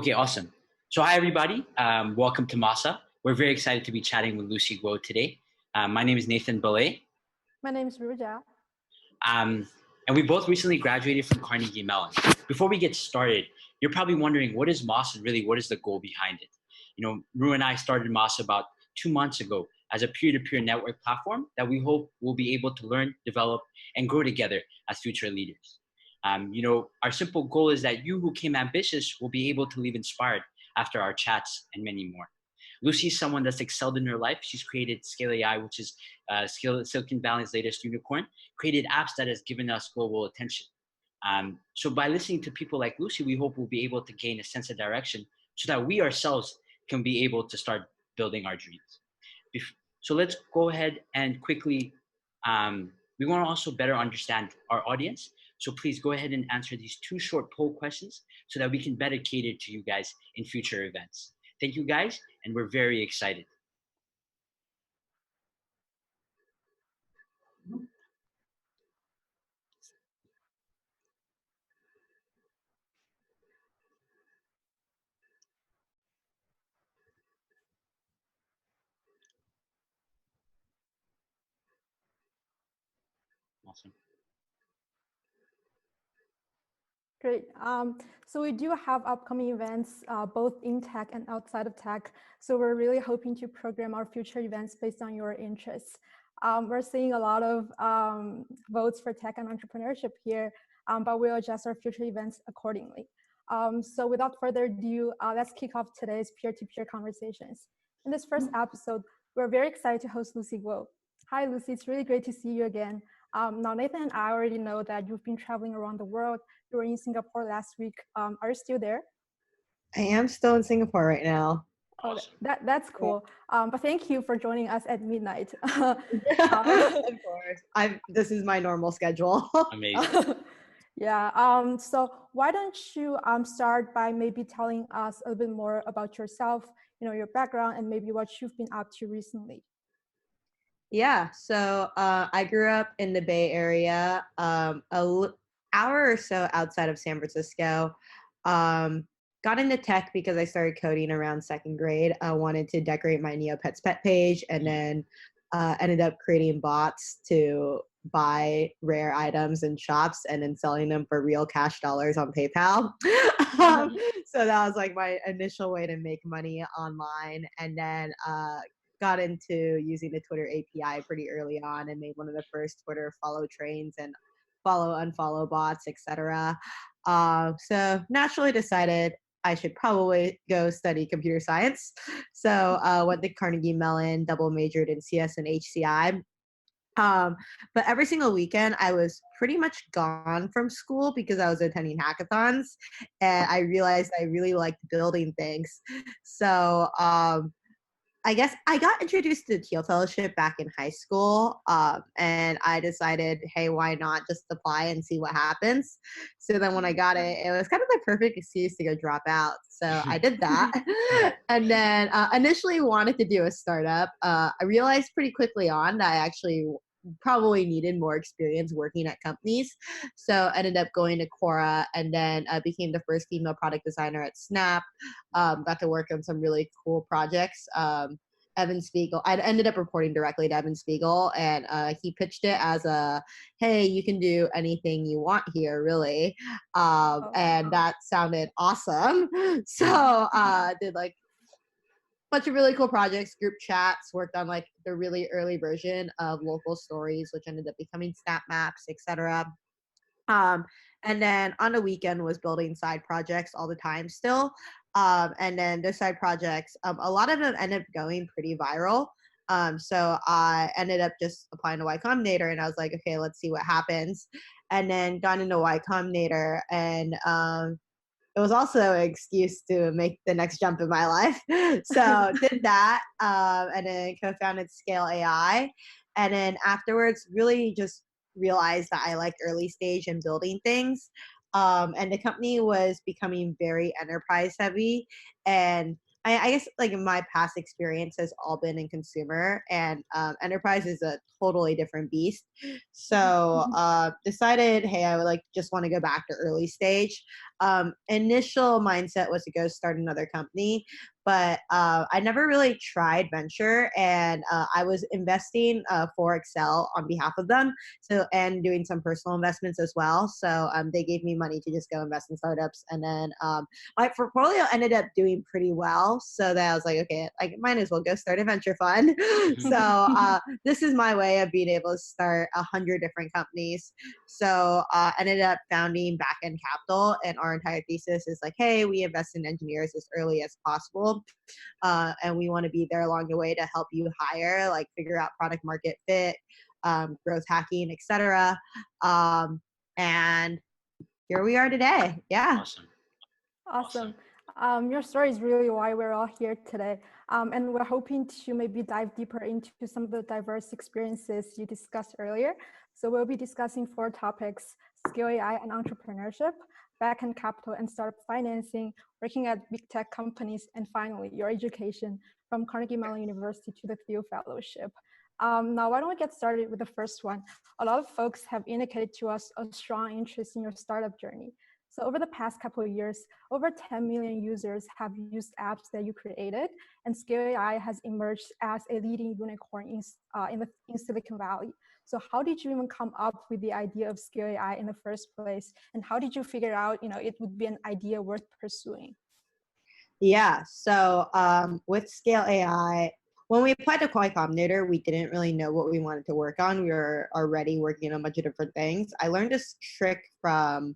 Okay, awesome. So hi, everybody. Welcome to MASA. We're very excited to be chatting with Lucy Guo today. My name is Nathan Belay. My name is Ruja. And we both recently graduated from Carnegie Mellon. Before we get started, you're probably wondering, what is MASA and really what is the goal behind it? You know, Ru and I started MASA about 2 months ago as a peer-to-peer network platform that we hope will be able to learn, develop, and grow together as future leaders. Our simple goal is that you who came ambitious will be able to leave inspired after our chats and many more. Lucy is someone that's excelled in her life. She's created Scale AI, which is Silicon Valley's latest unicorn, created apps that has given us global attention. So by listening to people like Lucy, we hope we'll be able to gain a sense of direction so that we ourselves can be able to start building our dreams. So let's go ahead and quickly, we want to also better understand our audience. So please go ahead and answer these 2 short poll questions so that we can better cater to you guys in future events. Thank you guys, and we're very excited. Awesome. Great. So we do have upcoming events, both in tech and outside of tech. So we're really hoping to program our future events based on your interests. We're seeing a lot of votes for tech and entrepreneurship here, but we'll adjust our future events accordingly. So without further ado, let's kick off today's peer-to-peer conversations. In this first episode, we're very excited to host Lucy Guo. Hi, Lucy. It's really great to see you again. Now, Nathan and I already know that you've been traveling around the world. You were in Singapore last week. Are you still there? I am still in Singapore right now. Oh, that's cool. But thank you for joining us at midnight. Of course. This is my normal schedule. Amazing. Yeah. So why don't you start by maybe telling us a little bit more about yourself, your background, and maybe what you've been up to recently. Yeah. So I grew up in the Bay Area, hour or so outside of San Francisco. Got into tech because I started coding around 2nd grade. I wanted to decorate my Neopets pet page, and then ended up creating bots to buy rare items in shops and then selling them for real cash dollars on PayPal. So that was like my initial way to make money online. And then got into using the Twitter API pretty early on and made one of the first Twitter follow trains and follow unfollow bots, etc. So naturally decided I should probably go study computer science. So went to Carnegie Mellon, double majored in CS and HCI. But every single weekend I was pretty much gone from school because I was attending hackathons, and I realized I really liked building things. So I guess I got introduced to the Thiel Fellowship back in high school, and I decided, hey, why not just apply and see what happens? So then when I got it, it was kind of the perfect excuse to go drop out. So I did that. And then initially wanted to do a startup. I realized pretty quickly on that I actually probably needed more experience working at companies. So ended up going to Quora, and then became the first female product designer at Snap. Got to work on some really cool projects. Evan Spiegel, I ended up reporting directly to Evan Spiegel, and he pitched it as a, hey, you can do anything you want here, really. And that sounded awesome. So did like bunch of really cool projects, group chats, worked on like the really early version of local stories, which ended up becoming snap maps, etc. And then on the weekend was building side projects all the time still. And then those side projects, a lot of them ended up going pretty viral. So I ended up just applying to Y Combinator, and I was like, okay, let's see what happens. And then got into Y Combinator, and it was also an excuse to make the next jump in my life. So did that, and then co-founded Scale AI. And then afterwards really just realized that I liked early stage and building things. And the company was becoming very enterprise heavy. And I guess like my past experience has all been in consumer, and enterprise is a totally different beast. So decided, hey, I would like just want to go back to early stage. Initial mindset was to go start another company, but I never really tried venture, and I was investing for Excel on behalf of them. So, and doing some personal investments as well. So they gave me money to just go invest in startups, and then my portfolio ended up doing pretty well. So that I was like, okay, I might as well go start a venture fund. So this is my way of being able to start 100 different companies. So ended up founding Backend Capital, and our entire thesis is like, hey, we invest in engineers as early as possible, and we want to be there along the way to help you hire, like figure out product market fit, growth hacking, etc. And here we are today. Yeah. Awesome. Awesome. Your story is really why we're all here today. And we're hoping to maybe dive deeper into some of the diverse experiences you discussed earlier. So we'll be discussing 4 topics: skill AI and entrepreneurship, backend capital and startup financing, working at big tech companies, and finally, your education from Carnegie Mellon University to the Thiel Fellowship. Now, why don't we get started with the first one? A lot of folks have indicated to us a strong interest in your startup journey. So over the past couple of years, over 10 million users have used apps that you created, and Scale AI has emerged as a leading unicorn in Silicon Valley. So how did you even come up with the idea of Scale AI in the first place? And how did you figure out, it would be an idea worth pursuing? Yeah. So with Scale AI, when we applied to Y Combinator, we didn't really know what we wanted to work on. We were already working on a bunch of different things. I learned this trick from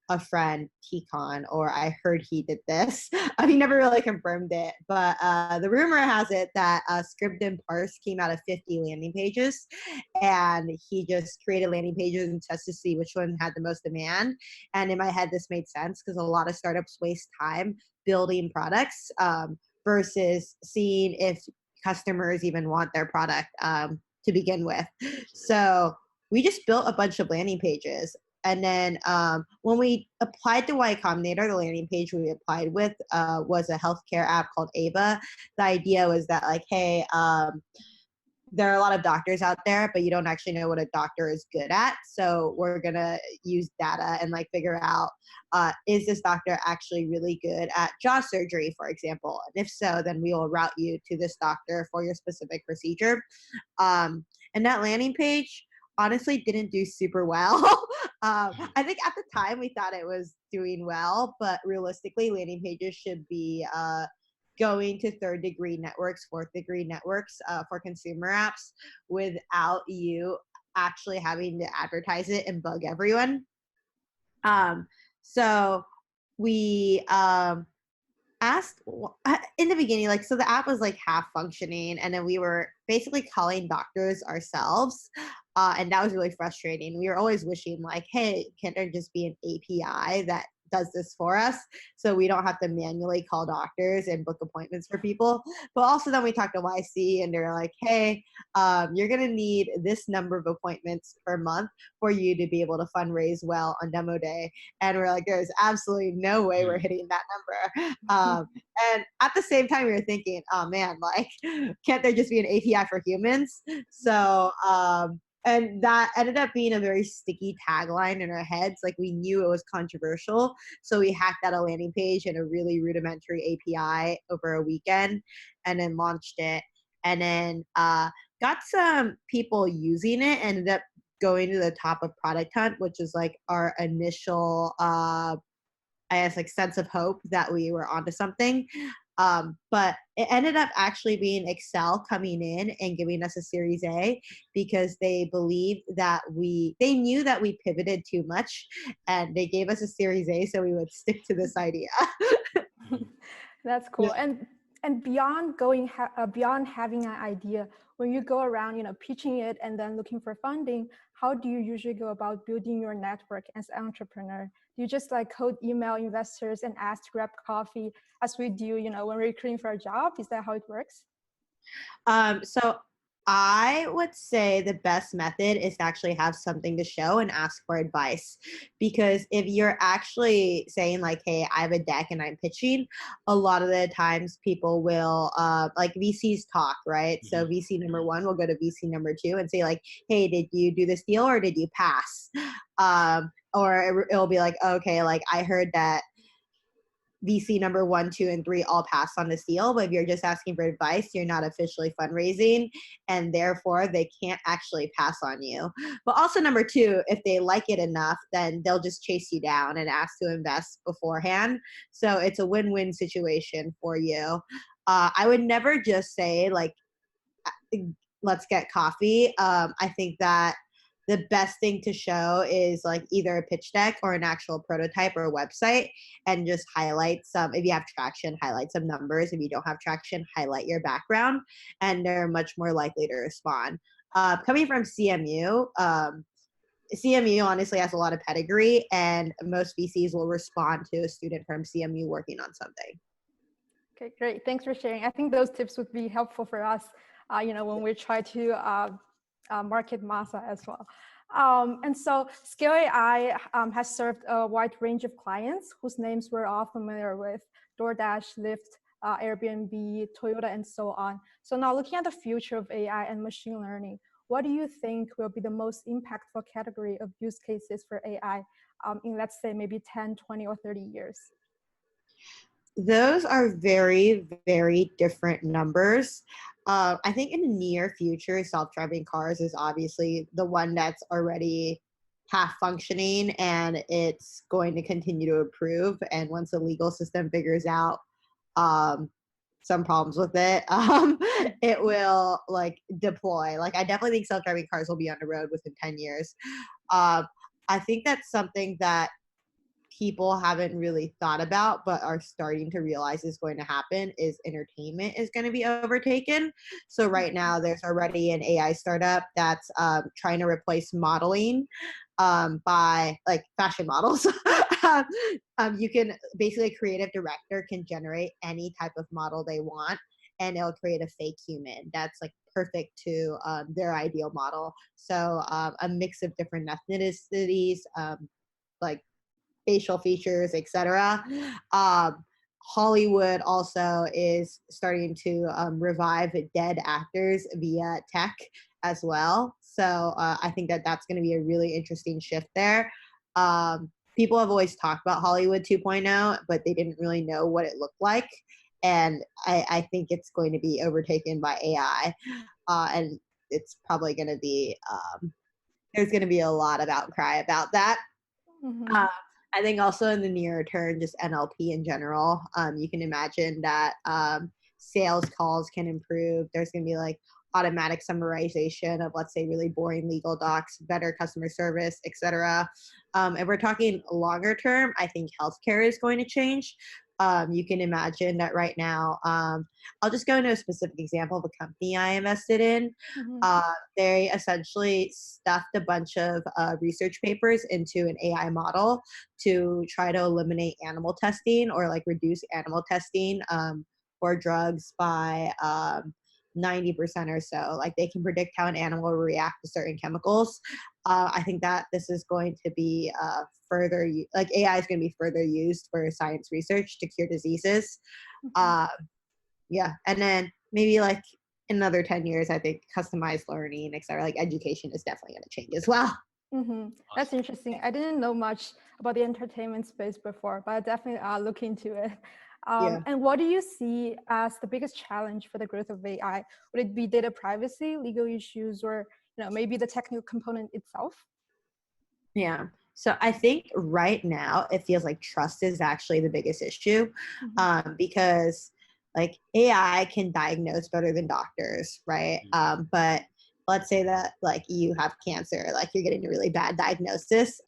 a friend, T-Con, or I heard he did this. He never really confirmed it, but the rumor has it that Script and Parse came out of 50 landing pages, and he just created landing pages and tests to see which one had the most demand. And in my head, this made sense because a lot of startups waste time building products versus seeing if customers even want their product to begin with. So we just built a bunch of landing pages. And then when we applied to Y Combinator, the landing page we applied with was a healthcare app called Ava. The idea was that like, hey, there are a lot of doctors out there, but you don't actually know what a doctor is good at. So we're going to use data and like figure out, is this doctor actually really good at jaw surgery, for example? And if so, then we will route you to this doctor for your specific procedure. And that landing page honestly didn't do super well. I think at the time we thought it was doing well, but realistically landing pages should be going to 3rd degree networks, 4th degree networks for consumer apps without you actually having to advertise it and bug everyone. So we asked in the beginning, like, so the app was like half functioning, and then we were basically calling doctors ourselves. And that was really frustrating. We were always wishing like, hey, can't there just be an API that does this for us so we don't have to manually call doctors and book appointments for people? But also then we talked to YC, and they're like, hey, you're going to need this number of appointments per month for you to be able to fundraise well on demo day. And we're like, there's absolutely no way we're hitting that number. And at the same time, we were thinking, oh man, like, can't there just be an API for humans? So, and that ended up being a very sticky tagline in our heads. Like, we knew it was controversial, so we hacked out a landing page and a really rudimentary API over a weekend, and then launched it. And then got some people using it, and ended up going to the top of Product Hunt, which is like our initial, I guess, like sense of hope that we were onto something. But it ended up actually being Excel coming in and giving us a Series A because they believed that they knew that we pivoted too much, and they gave us a Series A so we would stick to this idea. That's cool. Yeah. And beyond beyond having an idea, when you go around, pitching it and then looking for funding, how do you usually go about building your network as an entrepreneur? Do you just like cold email investors and ask to grab coffee as we do, when we're recruiting for a job? Is that how it works? So I would say the best method is to actually have something to show and ask for advice. Because if you're actually saying like, hey, I have a deck and I'm pitching, a lot of the times people will, like VCs talk, right? So VC number one will go to VC number two and say like, hey, did you do this deal or did you pass? Or it'll be like, okay, like I heard that VC number one, two, and three all passed on this deal, but if you're just asking for advice, you're not officially fundraising, and therefore they can't actually pass on you. But also number two, if they like it enough, then they'll just chase you down and ask to invest beforehand. So it's a win-win situation for you. I would never just say like, let's get coffee. I think that the best thing to show is like either a pitch deck or an actual prototype or a website, and just highlight some, if you have traction, highlight some numbers. If you don't have traction, highlight your background, and they're much more likely to respond. Coming from CMU, CMU honestly has a lot of pedigree, and most VCs will respond to a student from CMU working on something. Okay, great. Thanks for sharing. I think those tips would be helpful for us, when we try to market MASA as well. And so Scale AI has served a wide range of clients whose names we're all familiar with: DoorDash, Lyft, Airbnb, Toyota, and so on. So now looking at the future of AI and machine learning, what do you think will be the most impactful category of use cases for AI in, let's say, maybe 10, 20, or 30 years? Those are very, very different numbers. I think in the near future, self-driving cars is obviously the one that's already half functioning, and it's going to continue to improve. And once the legal system figures out some problems with it, it will like deploy. Like I definitely think self-driving cars will be on the road within 10 years. I think that's something that people haven't really thought about but are starting to realize is going to happen, is entertainment is going to be overtaken. So right now there's already an AI startup that's trying to replace modeling by like fashion models. You can basically, a creative director can generate any type of model they want, and it'll create a fake human that's like perfect to their ideal model. So a mix of different ethnicities, like facial features, etc. Hollywood also is starting to revive dead actors via tech as well. So I think that that's going to be a really interesting shift there. People have always talked about Hollywood 2.0, but they didn't really know what it looked like. And I think it's going to be overtaken by AI. And it's probably going to be, there's going to be a lot of outcry about that. Mm-hmm. I think also in the nearer term, just NLP in general, you can imagine that sales calls can improve. There's going to be like automatic summarization of, let's say, really boring legal docs, better customer service, etc. If we're talking longer term, I think healthcare is going to change. You can imagine that right now, I'll just go into a specific example of a company I invested in. Mm-hmm. They essentially stuffed a bunch of research papers into an AI model to try to eliminate animal testing or like reduce animal testing for drugs by 90% or so. Like they can predict how an animal will react to certain chemicals. I think that this is going to be further, like AI is going to be further used for science research to cure diseases. Yeah, and then maybe like in another 10 years, I think customized learning, etc. Like education is definitely going to change as well. Mm-hmm. That's interesting. I didn't know much about the entertainment space before, but I definitely look into it. Yeah. And what do you see as the biggest challenge for the growth of AI? Would it be data privacy, legal issues, or maybe the technical component itself? Yeah. So I think right now it feels like trust is actually the biggest issue, because like AI can diagnose better than doctors, right? But let's say that like you have cancer, like you're getting a really bad diagnosis.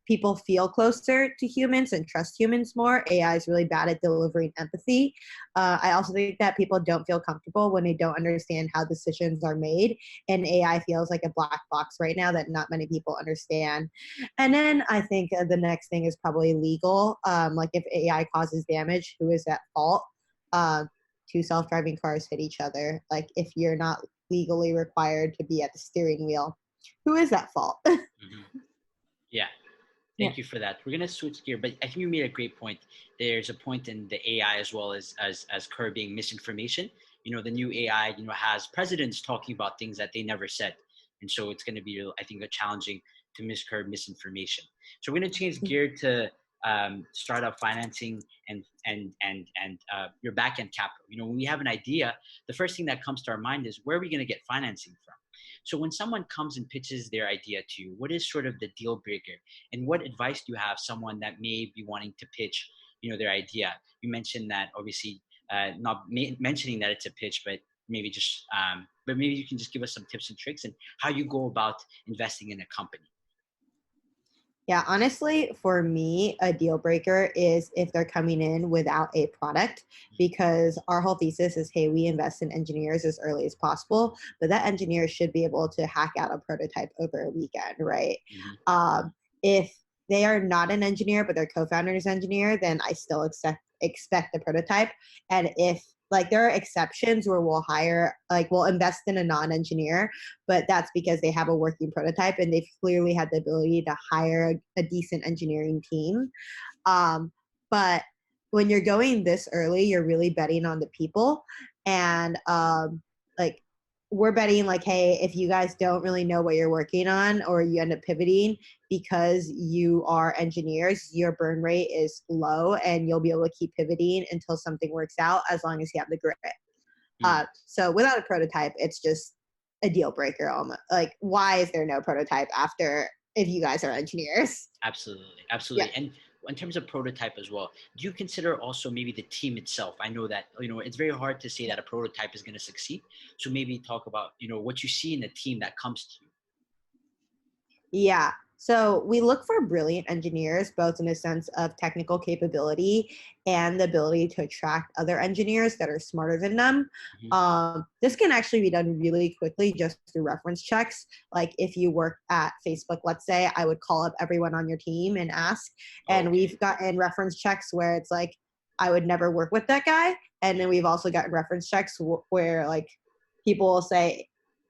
People feel closer to humans and trust humans more. AI is really bad at delivering empathy. I also think that people don't feel comfortable when they don't understand how decisions are made. And AI feels like a black box right now that not many people understand. And then I think the next thing is probably legal. Like if AI causes damage, who is at fault? Two self-driving cars hit each other. Like if you're not legally required to be at the steering wheel. Who is at fault? Yeah. Thank you for that. We're going to switch gear, but I think you made a great point. There's a point in the AI as well as curbing misinformation. The new AI, has presidents talking about things that they never said. And so it's going to be, I think, challenging to curb misinformation. So we're going to change gear to startup financing and your backend capital. When we have an idea, the first thing that comes to our mind is, where are we going to get financing from? So when someone comes and pitches their idea to you, what is sort of the deal breaker, and what advice do you have someone that may be wanting to pitch, their idea? You mentioned that, obviously, not mentioning that it's a pitch, but maybe you can just give us some tips and tricks and how you go about investing in a company. Yeah, honestly, for me, a deal breaker is if they're coming in without a product, because our whole thesis is, hey, we invest in engineers as early as possible, but that engineer should be able to hack out a prototype over a weekend, right? If they are not an engineer, but their co-founder's engineer, then I still expect the prototype. And if there are exceptions where we'll invest in a non-engineer, but that's because they have a working prototype and they've clearly had the ability to hire a decent engineering team. But when you're going this early, you're really betting on the people. And we're betting hey, if you guys don't really know what you're working on, or you end up pivoting because you are engineers, your burn rate is low and you'll be able to keep pivoting until something works out, as long as you have the grit. So without a prototype, it's just a deal breaker. Why is there no prototype if you guys are engineers? Absolutely. Yeah. And in terms of prototype as well, do you consider also maybe the team itself? I know that, it's very hard to say that a prototype is going to succeed. So maybe talk about, what you see in the team that comes to you. Yeah. So we look for brilliant engineers, both in a sense of technical capability and the ability to attract other engineers that are smarter than them. This can actually be done really quickly just through reference checks. If you work at Facebook, let's say, I would call up everyone on your team and ask. And we've gotten reference checks where it's I would never work with that guy. And then we've also gotten reference checks where people will say,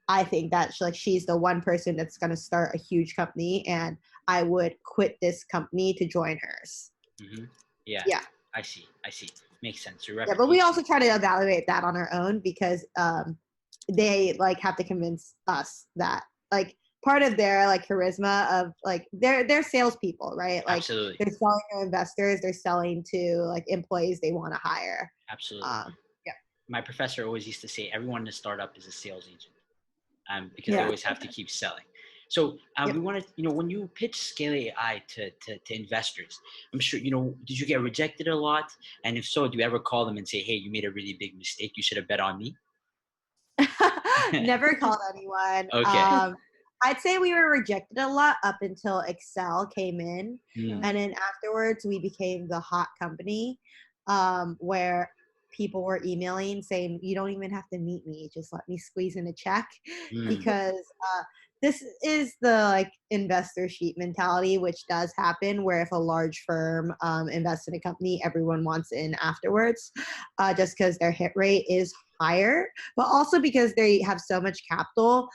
I think that she's the one person that's going to start a huge company, and I would quit this company to join hers. Yeah. I see. Makes sense. Yeah, but we also try to evaluate that on our own, because they have to convince us that part of their charisma of they're salespeople, right? Absolutely. They're selling to investors, they're selling to employees they want to hire. Absolutely. Yeah. My professor always used to say, everyone in a startup is a sales agent. Because they always have to keep selling. So we wanted, when you pitch Scale AI to investors, I'm sure, did you get rejected a lot? And if so, do you ever call them and say, hey, you made a really big mistake, you should have bet on me? Never called anyone. Okay. I'd say we were rejected a lot up until Excel came in. And then afterwards we became the hot company, where people were emailing saying, you don't even have to meet me, just let me squeeze in a check. Because this is the investor sheet mentality, which does happen, where if a large firm invests in a company, everyone wants in afterwards, just because their hit rate is higher, but also because they have so much capital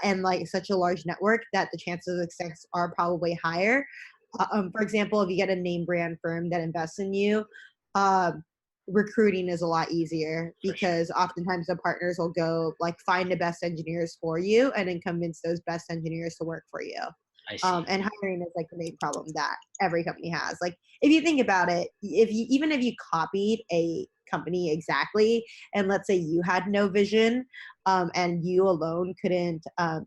and such a large network that the chances of success are probably higher. For example, if you get a name brand firm that invests in you, recruiting is a lot easier, because oftentimes the partners will go find the best engineers for you and then convince those best engineers to work for you. I see. And hiring is the main problem that every company has. If you think about it, even if you copied a company exactly, and let's say you had no vision, and you alone couldn't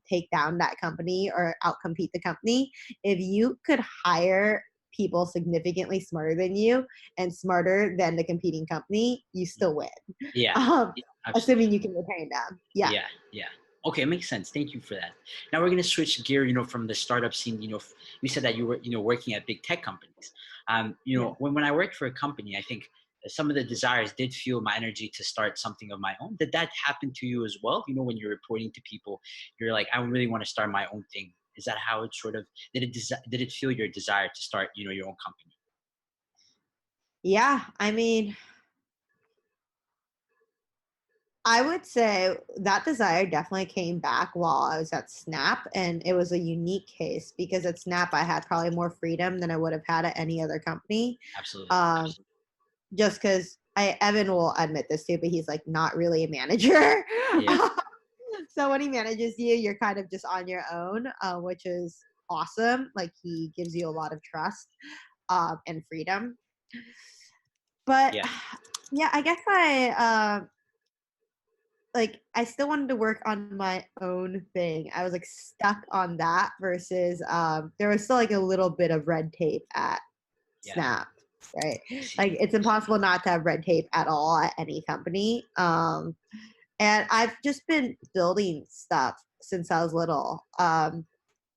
take down that company or outcompete the company, if you could hire people significantly smarter than you and smarter than the competing company, you still win. Yeah. Assuming you can retain them. Yeah. Okay, it makes sense. Thank you for that. Now we're going to switch gear, from the startup scene. You said that you were, working at big tech companies. When I worked for a company, I think some of the desires did fuel my energy to start something of my own. Did that happen to you as well? When you're reporting to people, you're like, I really want to start my own thing. Is that how it sort of, did it fuel your desire to start, your own company? Yeah. I mean, I would say that desire definitely came back while I was at Snap, and it was a unique case because at Snap I had probably more freedom than I would have had at any other company. Absolutely. Just because Evan will admit this too, but he's like not really a manager. Yeah. So when he manages you, you're kind of just on your own, which is awesome. Like he gives you a lot of trust and freedom. But Yeah. yeah, I guess I still wanted to work on my own thing. I was like stuck on that versus there was still like a little bit of red tape at Yeah. Snap, right? I see. Like it's impossible not to have red tape at all at any company. And I've just been building stuff since I was little.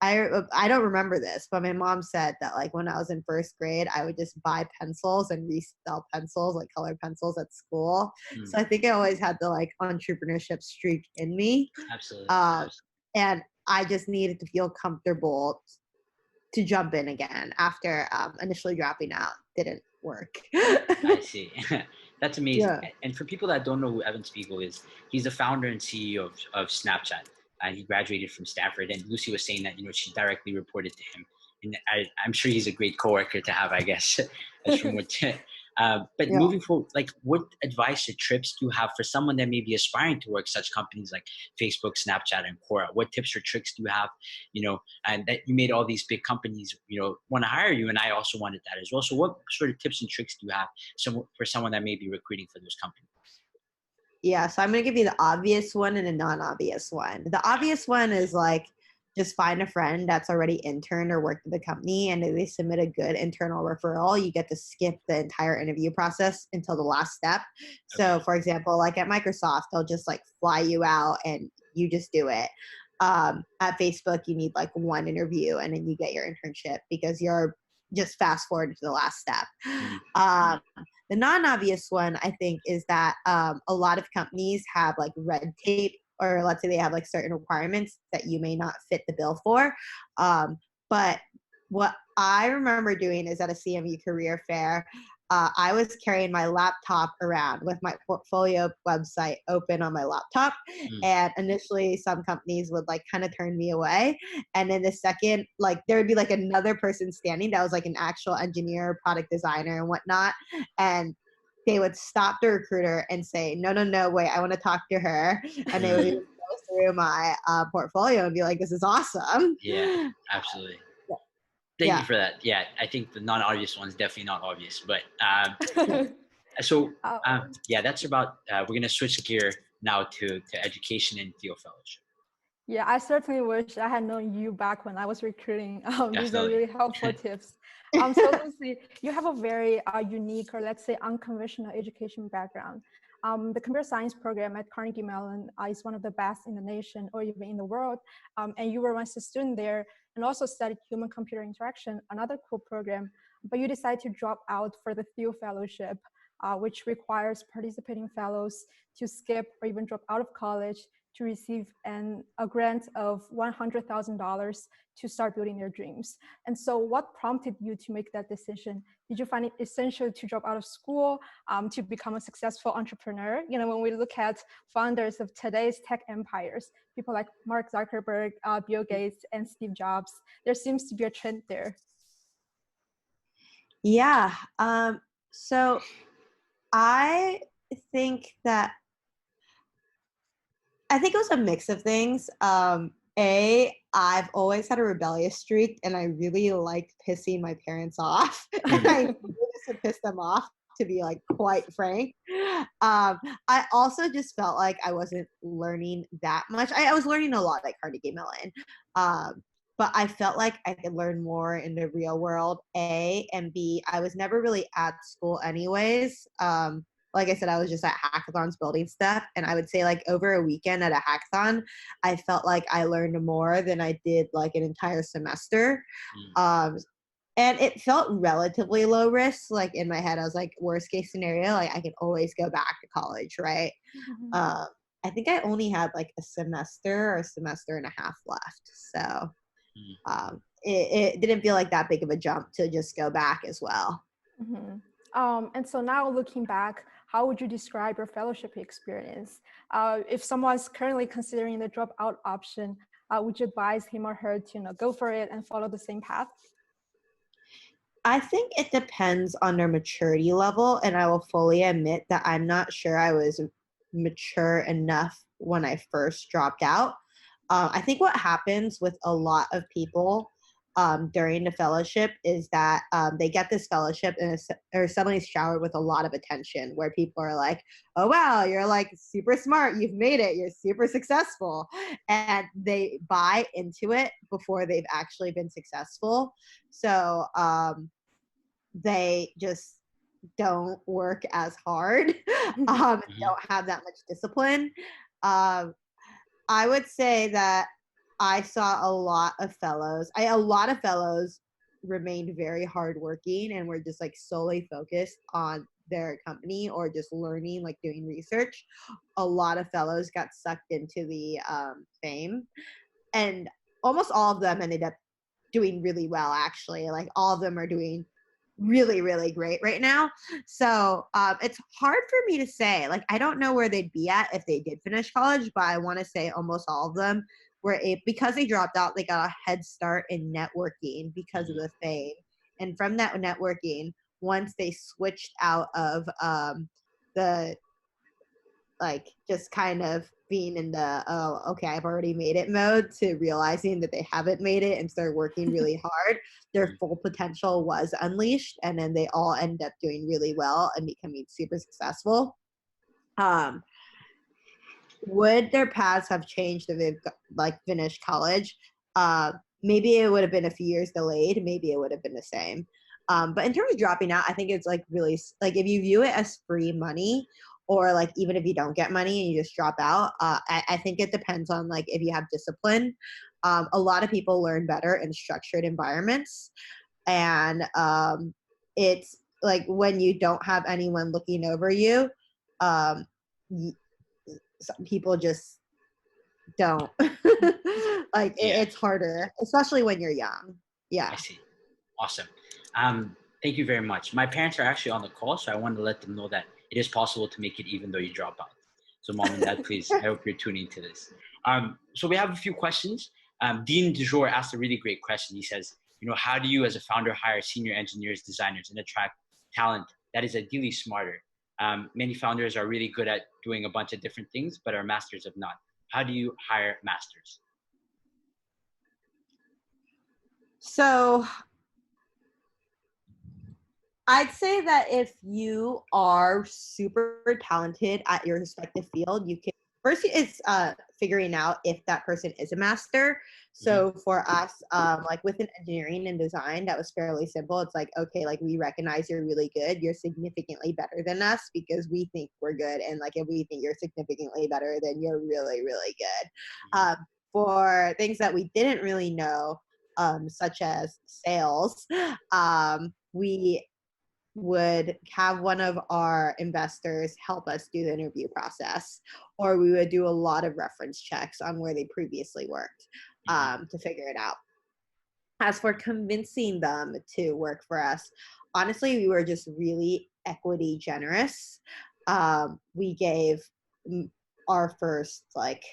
I don't remember this, but my mom said that like when I was in first grade, I would just buy pencils and resell pencils, like colored pencils at school. So I think I always had the like entrepreneurship streak in me. Absolutely. And I just needed to feel comfortable to jump in again after initially dropping out didn't work. I see. That's amazing. Yeah. And for people that don't know who Evan Spiegel is, he's the founder and CEO of Snapchat. And he graduated from Stanford. And Lucy was saying that, she directly reported to him. And I'm sure he's a great coworker to have, I guess, as from what. But Yeah. moving forward, like what advice or tips do you have for someone that may be aspiring to work such companies like Facebook, Snapchat, and Quora? What tips or tricks do you have, and that you made all these big companies, want to hire you? And I also wanted that as well. So what sort of tips and tricks do you have for someone that may be recruiting for those companies? Yeah, so I'm going to give you the obvious one and a non-obvious one. The obvious one is like just find a friend that's already interned or worked at the company, and if they submit a good internal referral, you get to skip the entire interview process until the last step. So for example, like at Microsoft, they'll just like fly you out and you just do it. At Facebook, you need like one interview and then you get your internship because you're just fast forward to the last step. The non-obvious one, I think, is that a lot of companies have like red tape, or let's say they have like certain requirements that you may not fit the bill for. But what I remember doing is at a CMU career fair, I was carrying my laptop around with my portfolio website open on my laptop. And initially some companies would like kind of turn me away. And then the second, like there would be like another person standing that was like an actual engineer, product designer and whatnot. And they would stop the recruiter and say, no, wait, I want to talk to her. And they would go through my portfolio and be like, this is awesome. Yeah, absolutely. Thank you for that. Yeah, I think the non-obvious one is definitely not obvious. But yeah, that's about, we're going to switch gear now to education and Thiel Fellowship. Yeah, I certainly wish I had known you back when I was recruiting. These are really helpful tips. So Lucy, you have a very unique, or let's say unconventional education background. The computer science program at Carnegie Mellon is one of the best in the nation or even in the world. And you were once a student there and also studied human-computer interaction, another cool program, but you decided to drop out for the Thiel Fellowship, which requires participating fellows to skip or even drop out of college to receive a grant of $100,000 to start building their dreams. And so what prompted you to make that decision? Did you find it essential to drop out of school to become a successful entrepreneur? When we look at founders of today's tech empires, people like Mark Zuckerberg, Bill Gates, and Steve Jobs, there seems to be a trend there. Yeah. So I think it was a mix of things. I've always had a rebellious streak, and I really liked pissing my parents off. I used to piss them off, to be like quite frank. I also just felt like I wasn't learning that much. I was learning a lot at Carnegie Mellon, but I felt like I could learn more in the real world. A, and B, I was never really at school anyways. Like I said, I was just at hackathons building stuff. And I would say like over a weekend at a hackathon, I felt like I learned more than I did like an entire semester. And it felt relatively low risk. Like in my head, I was like, worst case scenario, like I can always go back to college, right? I think I only had like a semester or a semester and a half left. So it didn't feel like that big of a jump to just go back as well. And so now looking back, how would you describe your fellowship experience? If someone's currently considering the dropout option, would you advise him or her to go for it and follow the same path? I think it depends on their maturity level, and I will fully admit that I'm not sure I was mature enough when I first dropped out. I think what happens with a lot of people during the fellowship is that they get this fellowship and are suddenly showered with a lot of attention, where people are like, oh wow, you're like super smart, you've made it, you're super successful, and they buy into it before they've actually been successful. So they just don't work as hard, don't have that much discipline. I would say that I saw a lot of fellows remained very hardworking and were just like solely focused on their company or just learning, like doing research. A lot of fellows got sucked into the fame, and almost all of them ended up doing really well, actually. Like all of them are doing really, really great right now. So it's hard for me to say. Like, I don't know where they'd be at if they did finish college, but I want to say almost all of them because they dropped out, they got a head start in networking because of the fame. And from that networking, once they switched out of the like just kind of being in the, oh, okay, I've already made it mode, to realizing that they haven't made it and start working really hard, their full potential was unleashed. And then they all end up doing really well and becoming super successful. Would their paths have changed if they've like finished college? Maybe it would have been a few years delayed. Maybe it would have been the same. But in terms of dropping out, I think it's like really, like if you view it as free money, or like even if you don't get money and you just drop out, I think it depends on like if you have discipline. A lot of people learn better in structured environments, and it's like when you don't have anyone looking over you, some people just don't. Like it's harder, especially when you're young. Yeah. I see. Awesome. Thank you very much. My parents are actually on the call, so I wanted to let them know that it is possible to make it even though you drop out. So mom and dad, please, I hope you're tuning to this. So we have a few questions. Dean DeJour asked a really great question. He says, how do you as a founder hire senior engineers, designers, and attract talent that is ideally smarter? Many founders are really good at doing a bunch of different things, but are masters of none. How do you hire masters? So I'd say that if you are super talented at your respective field, you can first it's figuring out if that person is a master. So for us, like within engineering and design, that was fairly simple. It's like, okay, like we recognize you're really good. You're significantly better than us because we think we're good. And like if we think you're significantly better, then you're really, really good. For things that we didn't really know, such as sales, we would have one of our investors help us do the interview process, or we would do a lot of reference checks on where they previously worked to figure it out. As for convincing them to work for us, honestly, we were just really equity generous. We gave our first, like,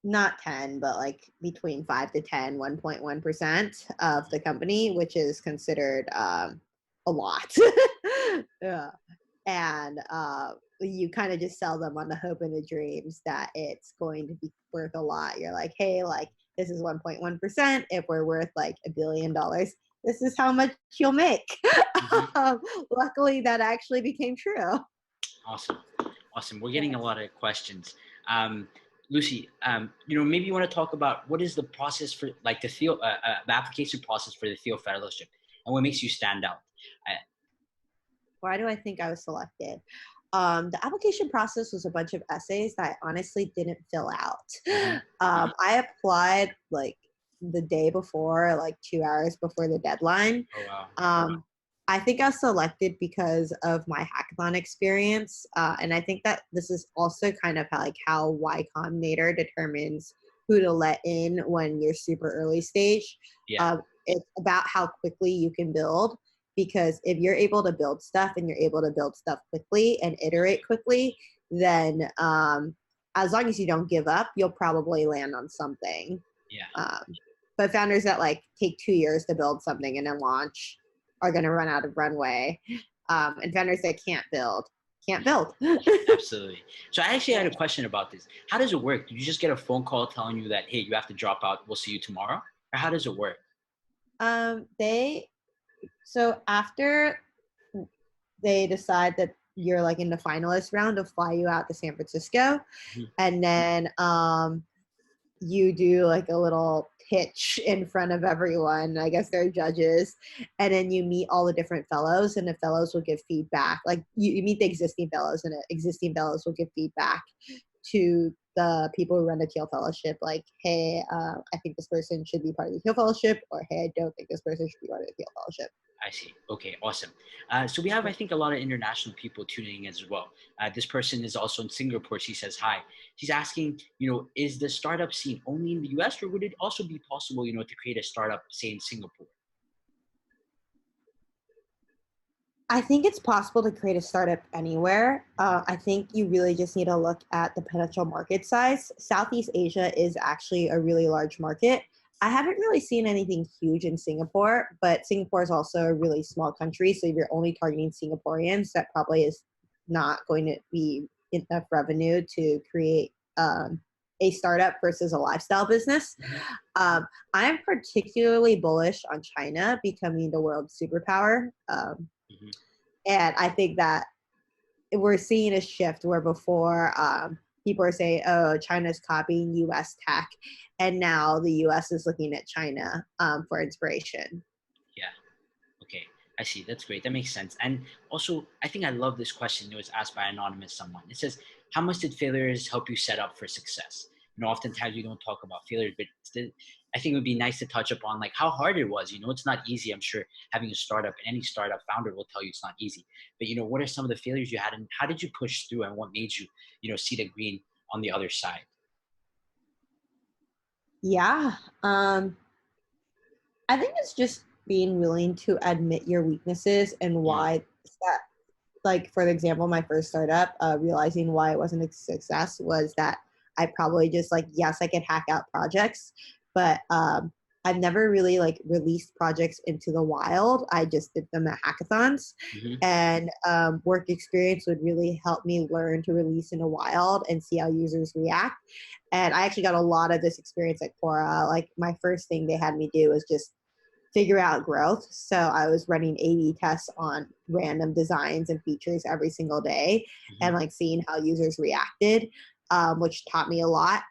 not 10, but like between 5 to 10, 1.1% of the company, which is considered a lot. Yeah. And you kind of just sell them on the hope and the dreams that it's going to be worth a lot. You're like, hey, like this is 1.1%. If we're worth like $1 billion, this is how much you'll make. Luckily, that actually became true. Awesome. We're getting a lot of questions. Lucy, maybe you want to talk about what is the process for like the Thiel, the application process for the Thiel Fellowship, and what makes you stand out? Why do I think I was selected? The application process was a bunch of essays that I honestly didn't fill out. I applied like the day before, like 2 hours before the deadline. Oh, wow. I think I was selected because of my hackathon experience. And I think that this is also kind of how Y Combinator determines who to let in when you're super early stage. Yeah. It's about how quickly you can build. because if you're able to build stuff and you're able to build stuff quickly and iterate quickly, then as long as you don't give up, you'll probably land on something. Yeah. But founders that like take 2 years to build something and then launch are going to run out of runway. And founders that can't build. Absolutely. So I actually had a question about this. How does it work? Do you just get a phone call telling you that, hey, you have to drop out, we'll see you tomorrow? Or how does it work? So after they decide that you're like in the finalist round, to fly you out to San Francisco, and then you do like a little pitch in front of everyone. I guess they're judges, and then you meet all the different fellows, and the fellows will give feedback. Like you meet the existing fellows, and the existing fellows will give feedback to the people who run the Thiel Fellowship, like, hey, I think this person should be part of the Thiel Fellowship, or hey, I don't think this person should be part of the Thiel Fellowship. I see. Okay, awesome. So we have, I think, a lot of international people tuning in as well. This person is also in Singapore. She says hi. She's asking, is the startup scene only in the US, or would it also be possible, to create a startup, say, in Singapore? I think it's possible to create a startup anywhere. I think you really just need to look at the potential market size. Southeast Asia is actually a really large market. I haven't really seen anything huge in Singapore, but Singapore is also a really small country. So if you're only targeting Singaporeans, that probably is not going to be enough revenue to create a startup versus a lifestyle business. I am particularly bullish on China becoming the world's superpower. And I think that we're seeing a shift where before people are saying, oh, China's copying US tech. And now the US is looking at China for inspiration. Yeah. Okay. I see. That's great. That makes sense. And also, I think I love this question. It was asked by anonymous someone. It says, how much did failures help you set up for success? Oftentimes we don't talk about failures, but I think it would be nice to touch upon like how hard it was. It's not easy. I'm sure having a startup, and any startup founder will tell you it's not easy. But what are some of the failures you had, and how did you push through, and what made you, see the green on the other side? Yeah. I think it's just being willing to admit your weaknesses and why that, like, for example, my first startup, realizing why it wasn't a success was that I probably just like, yes, I could hack out projects, but I've never really like released projects into the wild. I just did them at hackathons, and work experience would really help me learn to release in the wild and see how users react. And I actually got a lot of this experience at Quora. Like my first thing they had me do was just figure out growth. So I was running A/B tests on random designs and features every single day, and like seeing how users reacted, which taught me a lot.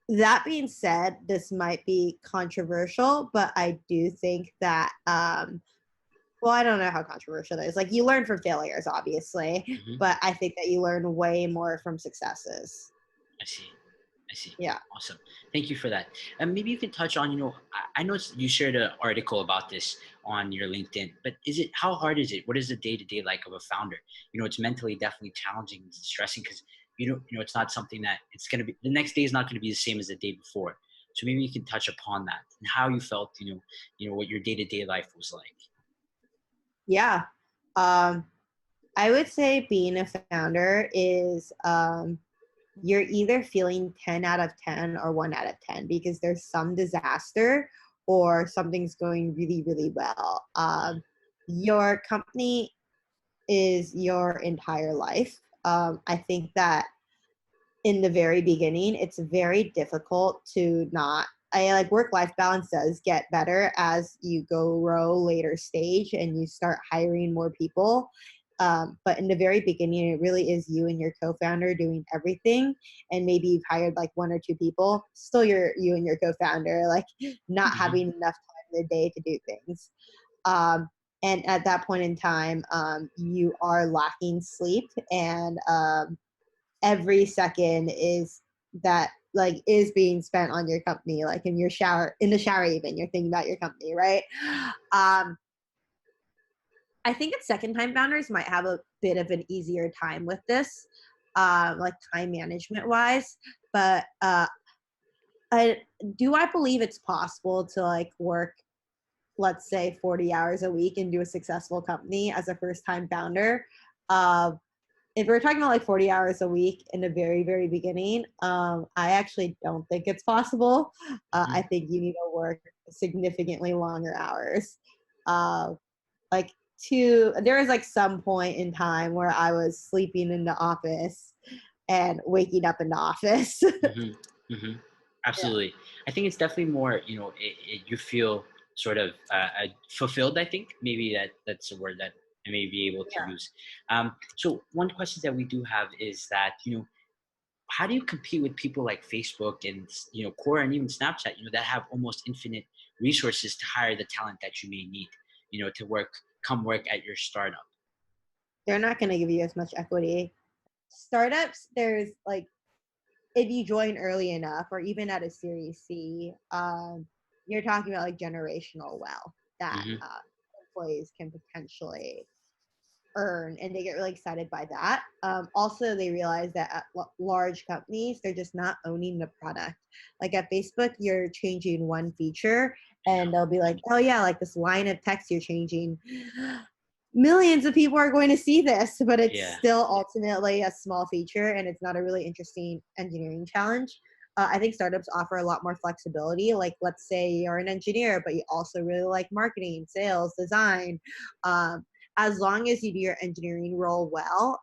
That being said, this might be controversial, but I do think that, well, I don't know how controversial it is. Like you learn from failures, obviously, but I think that you learn way more from successes. I see. Yeah. Awesome. Thank you for that. And maybe you can touch on, I know you shared an article about this on your LinkedIn, but how hard is it? What is the day-to-day like of a founder? It's mentally definitely challenging and stressing because, it's not something that it's going to be, the next day is not going to be the same as the day before. So maybe you can touch upon that and how you felt, what your day-to-day life was like. Yeah. I would say being a founder is, you're either feeling 10 out of 10 or 1 out of 10 because there's some disaster or something's going really, really well. Your company is your entire life. I think that in the very beginning, it's very difficult to work-life balance does get better as you grow later stage and you start hiring more people. But in the very beginning, it really is you and your co-founder doing everything. And maybe you've hired like 1 or 2 people, still you and your co-founder, like not having enough time in the day to do things. And at that point in time, you are lacking sleep, and every second is being spent on your company, like in the shower even, you're thinking about your company, right? I think that second-time founders might have a bit of an easier time with this, like time management-wise. But Do I believe it's possible to like work, let's say 40 hours a week and do a successful company as a first-time founder? If we're talking about like 40 hours a week in the very, very beginning, I actually don't think it's possible. I think you need to work significantly longer hours. Like there was like some point in time where I was sleeping in the office and waking up in the office. Absolutely. I think it's definitely more, you feel sort of fulfilled. I think maybe that's a word that I may be able to use. So one question that we do have is that, how do you compete with people like Facebook and, Quora and even Snapchat, that have almost infinite resources to hire the talent that you may need, to come work at your startup? They're not going to give you as much equity. Startups, there's like, if you join early enough or even at a Series C, you're talking about like generational wealth that employees can potentially earn, and they get really excited by that. Also, they realize that at large companies, they're just not owning the product. Like at Facebook, you're changing one feature and they'll be like, oh yeah, like this line of text you're changing. Millions of people are going to see this, but it's still ultimately a small feature and it's not a really interesting engineering challenge. I think startups offer a lot more flexibility. Like, let's say you're an engineer, but you also really like marketing, sales, design. As long as you do your engineering role well,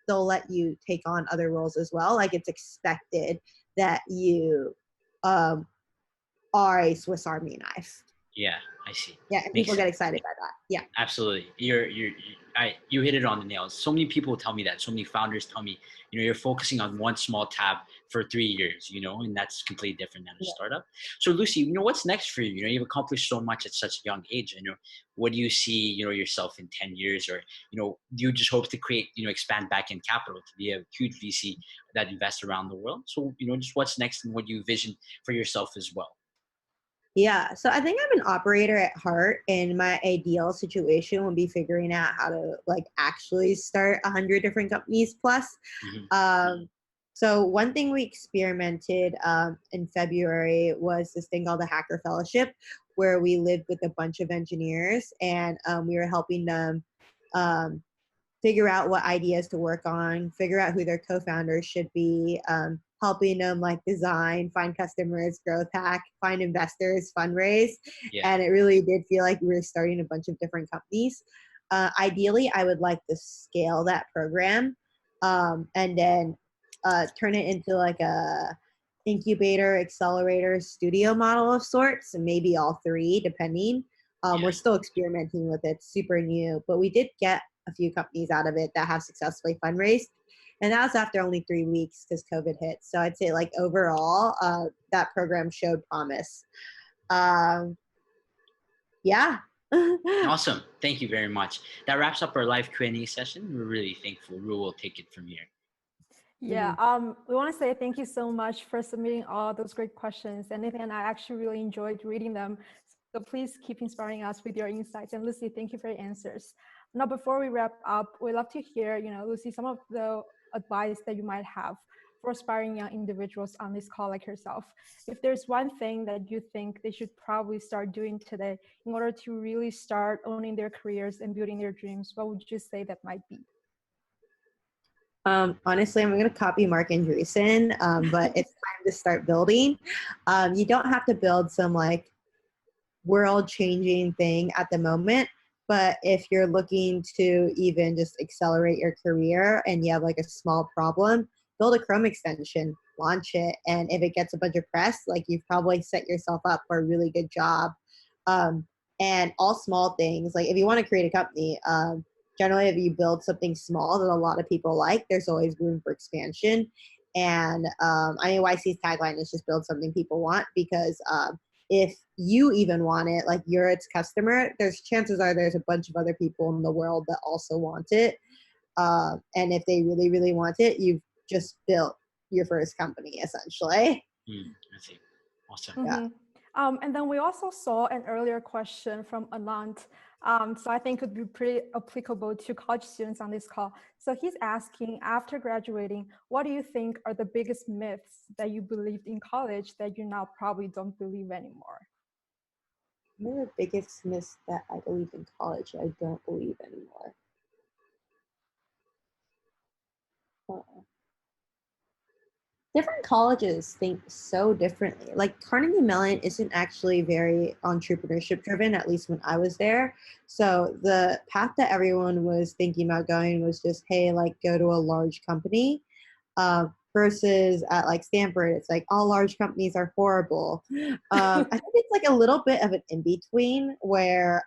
they'll let you take on other roles as well. Like, it's expected that you are a Swiss Army knife. Yeah, I see. Yeah, and people get excited by that. Yeah, absolutely. You hit it on the nail. So many people tell me that. So many founders tell me, you're focusing on one small tab for 3 years, and that's completely different than a startup. So Lucy, what's next for you? You've accomplished so much at such a young age. What do you see, yourself in 10 years, or, do you just hope to create, expand Backend Capital to be a huge VC that invests around the world? So, just what's next and what you vision for yourself as well? Yeah, so I think I'm an operator at heart, and my ideal situation would be figuring out how to like actually start 100 different companies plus. So one thing we experimented in February was this thing called the Hacker Fellowship, where we lived with a bunch of engineers and we were helping them figure out what ideas to work on, figure out who their co-founders should be, helping them like design, find customers, growth hack, find investors, fundraise. And it really did feel like we were starting a bunch of different companies. Ideally, I would like to scale that program and then turn it into like a incubator, accelerator, studio model of sorts, and maybe all three, depending. We're still experimenting with it, super new, but we did get a few companies out of it that have successfully fundraised. And that was after only 3 weeks because COVID hit. So I'd say like overall, that program showed promise. Yeah. Awesome. Thank you very much. That wraps up our live Q&A session. We're really thankful. Ru will take it from here. Yeah, we want to say thank you so much for submitting all those great questions. And Nathan, I actually really enjoyed reading them. So please keep inspiring us with your insights. And Lucy, thank you for your answers. Now, before we wrap up, we'd love to hear, Lucy, some of the advice that you might have for aspiring young individuals on this call like yourself. If there's one thing that you think they should probably start doing today in order to really start owning their careers and building their dreams, what would you say that might be? Honestly, I'm going to copy Mark Andreessen, but it's time to start building. You don't have to build some like world-changing thing at the moment, but if you're looking to even just accelerate your career and you have like a small problem, build a Chrome extension, launch it, and if it gets a bunch of press, like you've probably set yourself up for a really good job. And all small things, like if you want to create a company, generally if you build something small that a lot of people like, there's always room for expansion. And YC's tagline is just build something people want, because if you even want it, like you're its customer, there's chances are there's a bunch of other people in the world that also want it. And if they really, really want it, you've just built your first company, essentially. I see. Awesome. Yeah. And then we also saw an earlier question from Anant. So I think it would be pretty applicable to college students on this call. So he's asking, after graduating, what do you think are the biggest myths that you believed in college that you now probably don't believe anymore? One of the biggest myths that I believe in college I don't believe anymore. Different colleges think so differently. Like Carnegie Mellon isn't actually very entrepreneurship driven, at least when I was there. So the path that everyone was thinking about going was just, hey, like go to a large company. Versus at like Stanford, it's like all large companies are horrible. I think it's like a little bit of an in-between where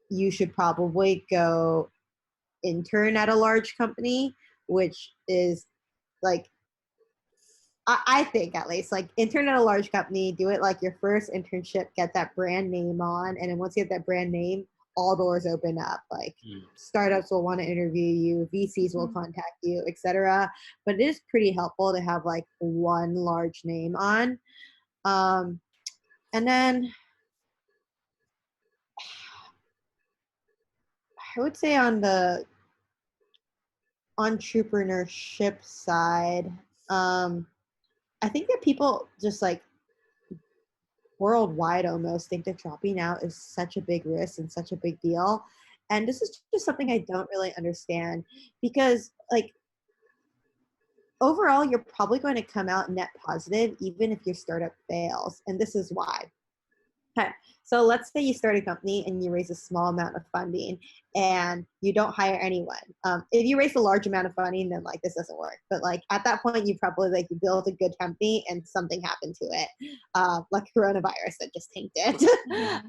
you should probably go intern at a large company, which is like, I think at least, like intern at a large company, do it like your first internship, get that brand name on, and then once you get that brand name, all doors open up. Like startups will want to interview you, VCs will contact you, etc. But it is pretty helpful to have like one large name on. And then I would say on the entrepreneurship side, I think that people just like worldwide almost think that dropping out is such a big risk and such a big deal. And this is just something I don't really understand because like overall, you're probably going to come out net positive even if your startup fails. And this is why. Okay. So let's say you start a company and you raise a small amount of funding and you don't hire anyone. If you raise a large amount of funding, then like this doesn't work. But like at that point, you probably like you build a good company and something happened to it, like coronavirus that just tanked it.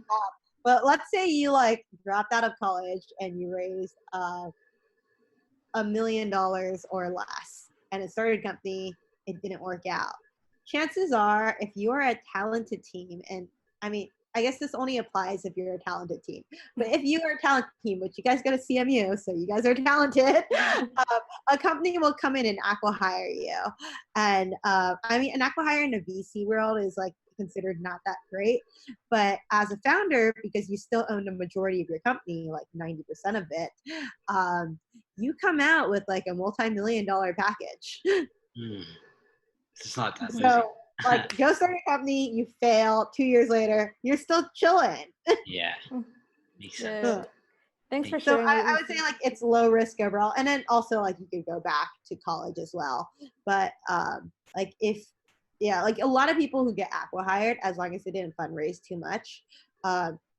But let's say you like dropped out of college and you raised $1 million or less, and it started a company. It didn't work out. Chances are, if you are a talented team, and I mean, I guess this only applies if you're a talented team. But if you are a talented team, which you guys go to CMU, so you guys are talented, a company will come in and acqui-hire you. And I mean, an acqui-hire in the VC world is like considered not that great. But as a founder, because you still own the majority of your company, like 90% of it, you come out with like a multi-million-dollar package. It's not that easy. So, like, go start a company, you fail, 2 years later, you're still chilling. Yeah, makes sense. Yeah. Thanks for sharing. So I would say like it's low risk overall, and then also like you could go back to college as well. But like like a lot of people who get acqui-hired, as long as they didn't fundraise too much,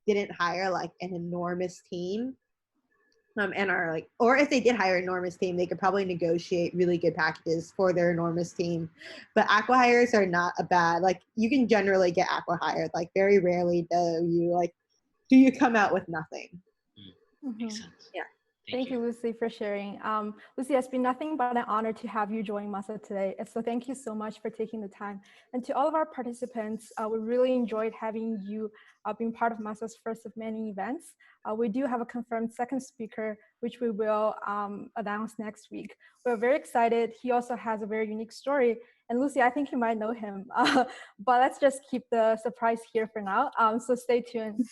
didn't hire like an enormous team. And are like, or if they did hire an enormous team, they could probably negotiate really good packages for their enormous team. But acqui-hires are not a bad, like you can generally get acqui-hired. Like very rarely do you come out with nothing. Makes sense. Yeah. Thank you, Lucy, for sharing. Lucy, it's been nothing but an honor to have you join MASA today. So thank you so much for taking the time. And to all of our participants, we really enjoyed having you being part of MASA's first of many events. We do have a confirmed second speaker, which we will announce next week. We're very excited. He also has a very unique story. And Lucy, I think you might know him, but let's just keep the surprise here for now. So stay tuned.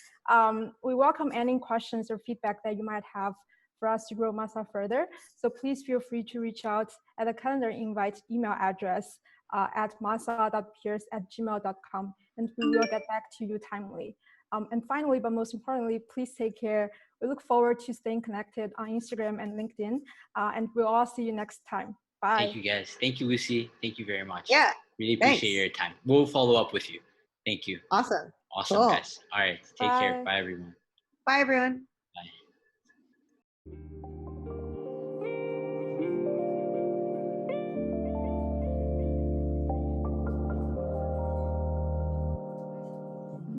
We welcome any questions or feedback that you might have for us to grow MASA further. So please feel free to reach out at the calendar invite email address at masa.peers@gmail.com, and we will get back to you timely. And finally, but most importantly, please take care. We look forward to staying connected on Instagram and LinkedIn, and we'll all see you next time. Bye. Thank you, guys. Thank you, Lucy. Thank you very much. Yeah. Really appreciate your time. We'll follow up with you. Thank you. Awesome. Awesome, Cool. guys. All right. Take care. Bye, everyone. Bye, everyone.